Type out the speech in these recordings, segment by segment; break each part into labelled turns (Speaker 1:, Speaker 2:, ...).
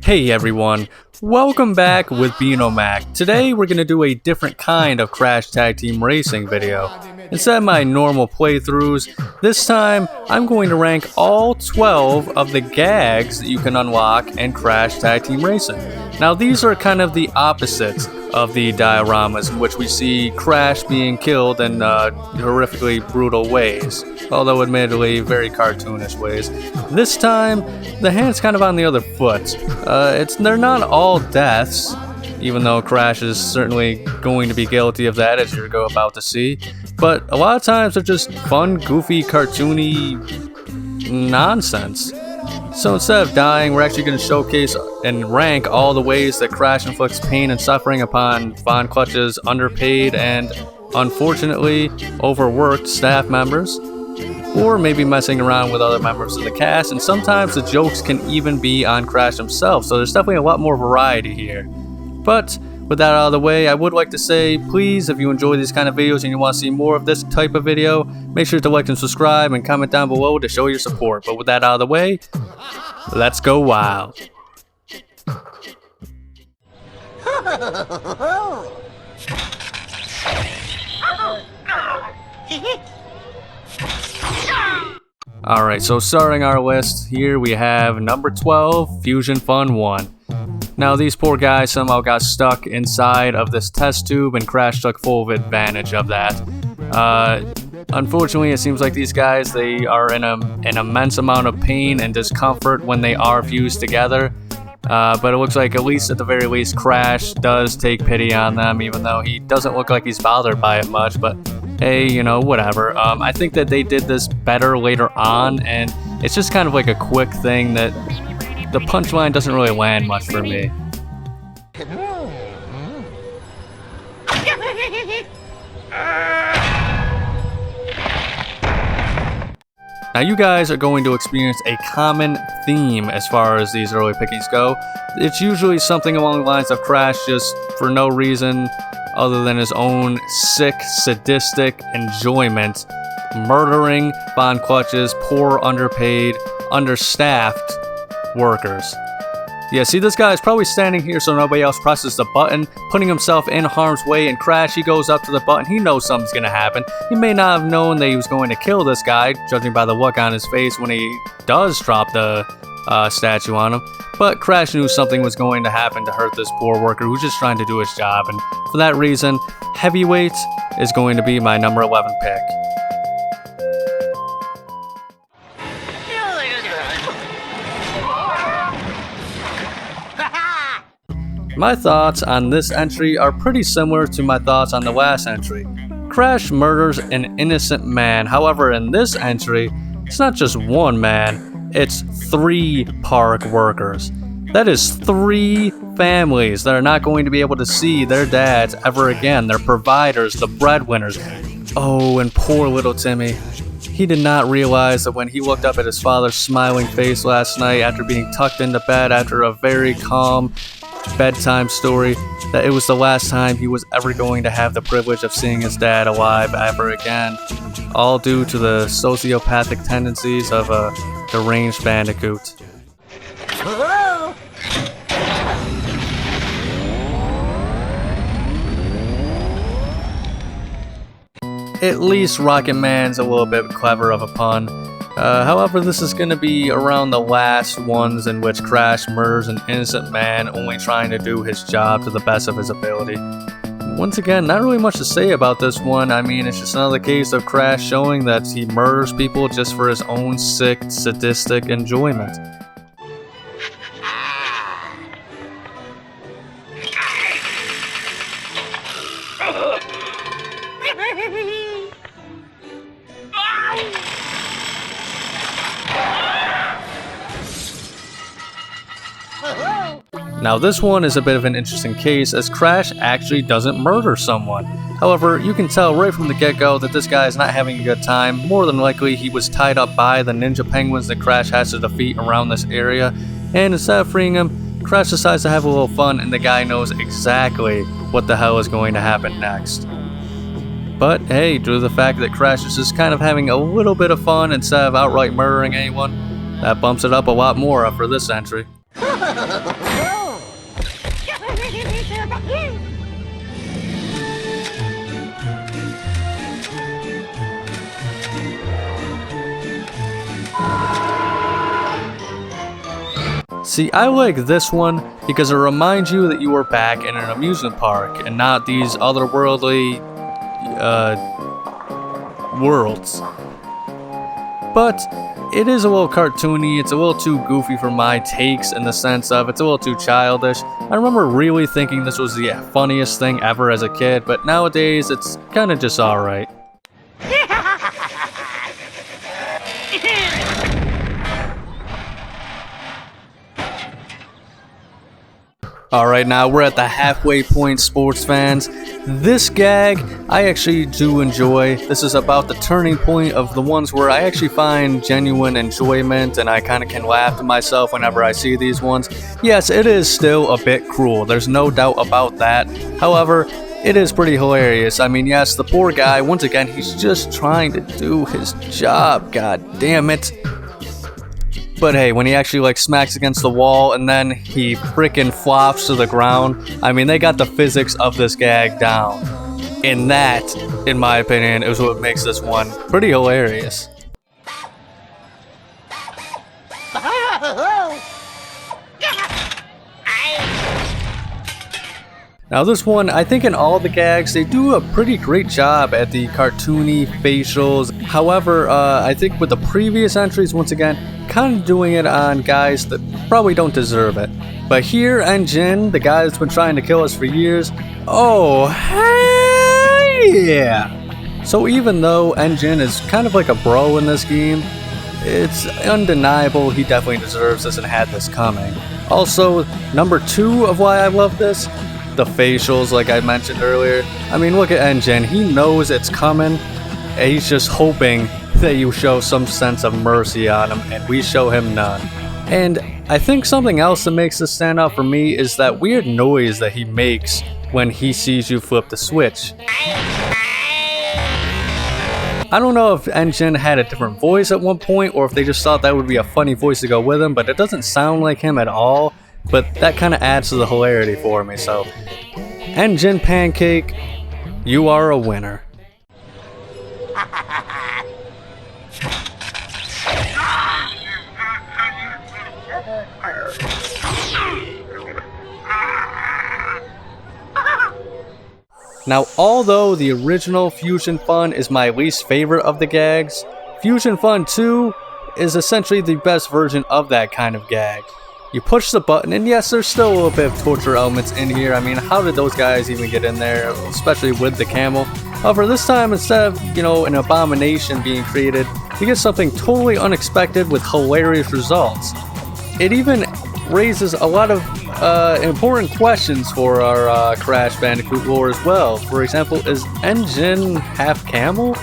Speaker 1: Hey everyone, welcome back with Mac. Today we're going to do a different kind of Crash Tag Team Racing video. Instead of my normal playthroughs, this time I'm going to rank all 12 of the gags that you can unlock in Crash Tag Team Racing. Now these are kind of the opposites of the dioramas in which we see Crash being killed in horrifically brutal ways, although admittedly very cartoonish ways. This time, the hand's kind of on the other foot. They're not all deaths, even though Crash is certainly going to be guilty of that, as you're about to see. But a lot of times they're just fun, goofy, cartoony nonsense. So instead of dying, we're actually going to showcase and rank all the ways that Crash inflicts pain and suffering upon Von Clutch's underpaid and, unfortunately, overworked staff members. Or maybe messing around with other members of the cast, and sometimes the jokes can even be on Crash himself, so there's definitely a lot more variety here. But with that out of the way, I would like to say, please, if you enjoy these kind of videos and you want to see more of this type of video, make sure to like and subscribe and comment down below to show your support. But with that out of the way, let's go wild. Alright, so starting our list, here we have number 12, Fusion Fun 1. Now these poor guys somehow got stuck inside of this test tube and Crash took full advantage of that. Unfortunately, it seems like these guys, they are in an immense amount of pain and discomfort when they are fused together. But it looks like, at least at the very least, Crash does take pity on them, even though he doesn't look like he's bothered by it much, but hey, you know, whatever. I think that they did this better later on, and it's just kind of like a quick thing that the punchline doesn't really land much for me. Now you guys are going to experience a common theme as far as these early pickings go. It's usually something along the lines of Crash just for no reason other than his own sick, sadistic enjoyment, murdering Von Clutch's poor, underpaid, understaffed workers. Yeah, see, this guy is probably standing here so nobody else presses the button, putting himself in harm's way, and Crash, he goes up to the button. He knows something's gonna happen. He may not have known that he was going to kill this guy, judging by the look on his face when he does drop the statue on him, but Crash knew something was going to happen to hurt this poor worker who's just trying to do his job, and for that reason, Heavyweight is going to be my number 11 pick. My thoughts on this entry are pretty similar to my thoughts on the last entry. Crash murders an innocent man, however in this entry, it's not just one man, it's 3 park workers. That is 3 families that are not going to be able to see their dads ever again, their providers, the breadwinners. Oh, and poor little Timmy. He did not realize that when he looked up at his father's smiling face last night after being tucked into bed after a very calm bedtime story, that it was the last time he was ever going to have the privilege of seeing his dad alive ever again, all due to the sociopathic tendencies of a deranged bandicoot. At least Rocket Man's a little bit clever of a pun. However, this is going to be around the last ones in which Crash murders an innocent man only trying to do his job to the best of his ability. Once again, not really much to say about this one. I mean, it's just another case of Crash showing that he murders people just for his own sick, sadistic enjoyment. Now this one is a bit of an interesting case as Crash actually doesn't murder someone. However, you can tell right from the get-go that this guy is not having a good time. More than likely he was tied up by the ninja penguins that Crash has to defeat around this area, and instead of freeing him, Crash decides to have a little fun and the guy knows exactly what the hell is going to happen next. But hey, due to the fact that Crash is just kind of having a little bit of fun instead of outright murdering anyone, that bumps it up a lot more for this entry. See, I like this one because it reminds you that you are back in an amusement park and not these otherworldly worlds. But it is a little cartoony, it's a little too goofy for my takes in the sense of it's a little too childish. I remember really thinking this was the funniest thing ever as a kid, but nowadays it's kinda just alright. Alright, now we're at the halfway point, sports fans. This gag, I actually do enjoy. This is about the turning point of the ones where I actually find genuine enjoyment and I kind of can laugh to myself whenever I see these ones. Yes, it is still a bit cruel, there's no doubt about that. However, it is pretty hilarious. I mean, yes, the poor guy, once again, he's just trying to do his job, god damn it. But hey, when he actually like smacks against the wall and then he freaking flops to the ground, I mean, they got the physics of this gag down. And that, in my opinion, is what makes this one pretty hilarious. Now this one, I think in all the gags, they do a pretty great job at the cartoony facials. However, I think with the previous entries, once again, kind of doing it on guys that probably don't deserve it. But here, Jin, the guy that's been trying to kill us for years, oh, hell yeah! So even though Jin is kind of like a bro in this game, it's undeniable he definitely deserves this and had this coming. Also, number 2 of why I love this, the facials like I mentioned earlier. I mean, look at Jin, he knows it's coming, and he's just hoping that you show some sense of mercy on him, and we show him none. And I think something else that makes this stand out for me is that weird noise that he makes when he sees you flip the switch. I don't know if Jin had a different voice at one point, or if they just thought that would be a funny voice to go with him, but it doesn't sound like him at all. But that kind of adds to the hilarity for me, so Jin Pancake, you are a winner. Now, although the original Fusion Fun is my least favorite of the gags, Fusion Fun 2 is essentially the best version of that kind of gag. You push the button, and yes, there's still a little bit of torture elements in here. I mean, how did those guys even get in there, especially with the camel? However, this time, instead of, an abomination being created, you get something totally unexpected with hilarious results. It even raises a lot of important questions for our Crash Bandicoot lore as well. For example, is Jin half camel?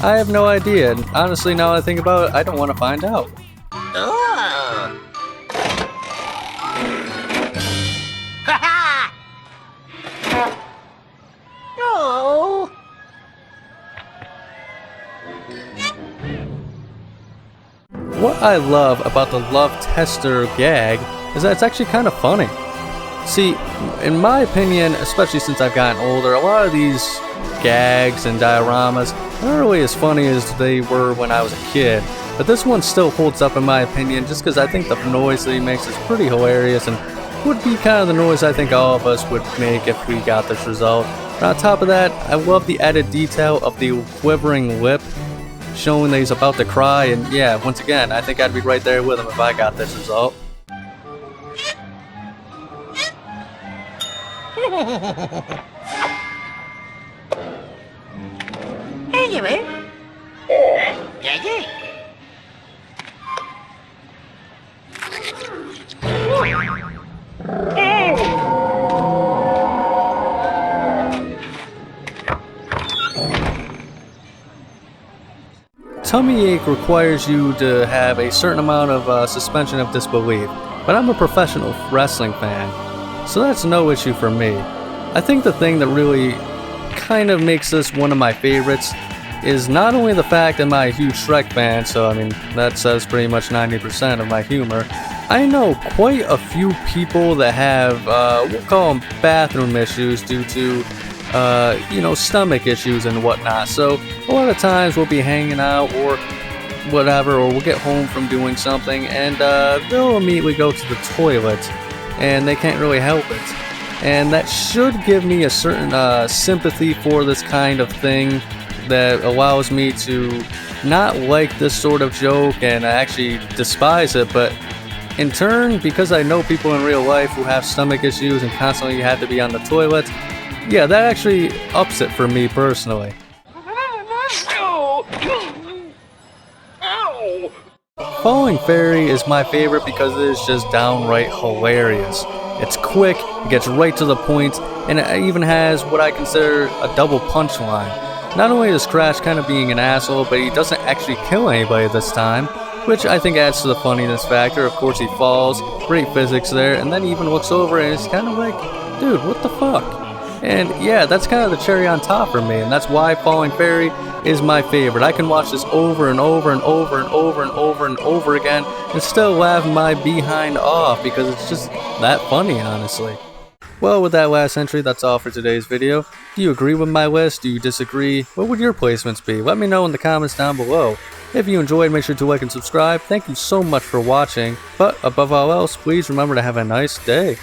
Speaker 1: I have no idea, and honestly, now that I think about it, I don't want to find out. What I love about the Love Tester gag is that it's actually kind of funny. See, in my opinion, especially since I've gotten older, a lot of these gags and dioramas aren't really as funny as they were when I was a kid. But this one still holds up in my opinion, just because I think the noise that he makes is pretty hilarious and would be kind of the noise I think all of us would make if we got this result. And on top of that, I love the added detail of the quivering lip, showing that he's about to cry, and yeah, once again, I think I'd be right there with him if I got this result. Tummy ache requires you to have a certain amount of suspension of disbelief, but I'm a professional wrestling fan, so that's no issue for me. I think the thing that really kind of makes this one of my favorites is not only the fact that I'm a huge Shrek fan, so I mean that says pretty much 90% of my humor, I know quite a few people that have, we'll call them bathroom issues due to, stomach issues and whatnot. So a lot of times we'll be hanging out or whatever, or we'll get home from doing something and they'll immediately go to the toilet and they can't really help it. And that should give me a certain sympathy for this kind of thing that allows me to not like this sort of joke and actually despise it, but in turn, because I know people in real life who have stomach issues and constantly have to be on the toilet, yeah, that actually ups it for me personally. Falling Fairy is my favorite because it is just downright hilarious. It's quick, it gets right to the point, and it even has what I consider a double punchline. Not only is Crash kind of being an asshole, but he doesn't actually kill anybody this time, which I think adds to the funniness factor. Of course he falls, great physics there, and then he even looks over and he's kind of like, dude, what the fuck? And yeah, that's kind of the cherry on top for me, and that's why Falling Fairy is my favorite. I can watch this over and over and over and over and over and over again and still laugh my behind off because it's just that funny, honestly. Well, with that last entry, that's all for today's video. Do you agree with my list? Do you disagree? What would your placements be? Let me know in the comments down below. If you enjoyed, make sure to like and subscribe. Thank you so much for watching, but above all else, please remember to have a nice day.